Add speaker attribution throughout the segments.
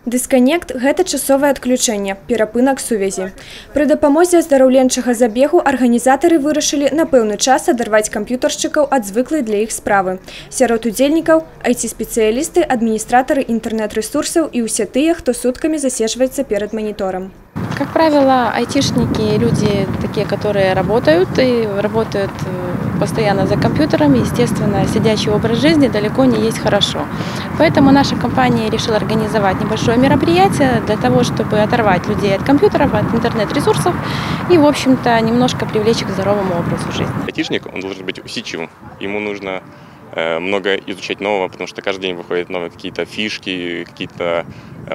Speaker 1: Дысканект – гэта часовае адключэнне, перапынак сувязі. Пры дапамозе аздараўленчага забегу арганізатары вырашылі на пэўны час адарваць камп'ютаршчыкаў ад звыклай для іх справы. Сярод удзельнікаў – IT-спецыялісты, адміністратары інтэрнэт-рэсурсаў і ўсе тыя, хто суткамі заседжваецца перад монитором.
Speaker 2: Как правило, айтишники – люди такие, которые работают и работают постоянно за компьютером. Естественно, сидячий образ жизни далеко не есть хорошо. Поэтому наша компания решила организовать небольшое мероприятие для того, чтобы оторвать людей от компьютеров, от интернет-ресурсов и, в общем-то, немножко привлечь их к здоровому образу жизни.
Speaker 3: Айтишник, он должен быть усидчивым. Ему нужно много изучать нового, потому что каждый день выходят новые какие-то фишки, какие-то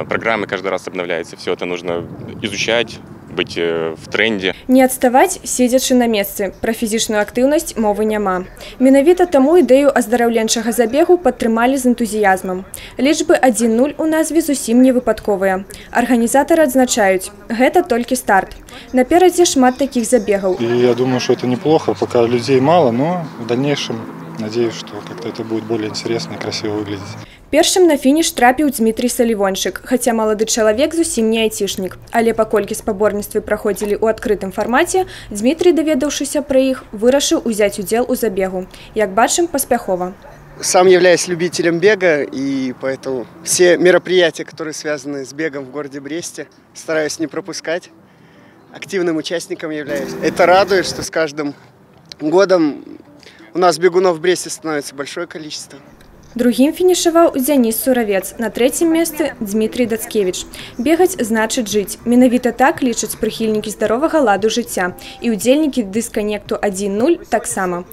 Speaker 3: программы каждый раз обновляются. Все это нужно изучать, быть в тренде.
Speaker 1: Не адставаць, седзячы на месцы. Пра фізічную актыўнасць мовы няма. Менавіта таму ідэю аздараўленчага забегу падтрымалі з энтузіязмам. Лічбы 1-0 у назве зусім не выпадковыя. Арганізатары адзначаюць, гэта толькі старт. Наперадзе шмат такіх забегаў.
Speaker 4: И я думаю, что это неплохо, пока людей мало, но в дальнейшем надеюсь, что как-то это будет более интересно и красиво выглядеть.
Speaker 1: Першым на фініш трапіў Дмітрий Салівончык, хаця малады чалавек зусім не айцішнік. Але паколькі спаборніцтвы праходзілі ў адкрытым фармаце, Дмітрий, даведаўшыся пра іх, вырашыў узяць удзел у забегу. Як бачым, паспяхова.
Speaker 5: Сам являюсь любителем бега, и поэтому все мероприятия, которые связаны с бегом в городе Бресте, стараюсь не пропускать. Активным участником являюсь. Это радует, что с каждым годом у нас бегунов в Бресте становится большое количество.
Speaker 1: Другим фінішаваў Дзяніс Суравец, на трэцім месцы Дмітрий Дацкевіч. Бегаць значыць жыць. Менавіта так лічаць прыхільнікі здаровага ладу жыцця. І ўдзельнікі дысканекту 1-0 таксама.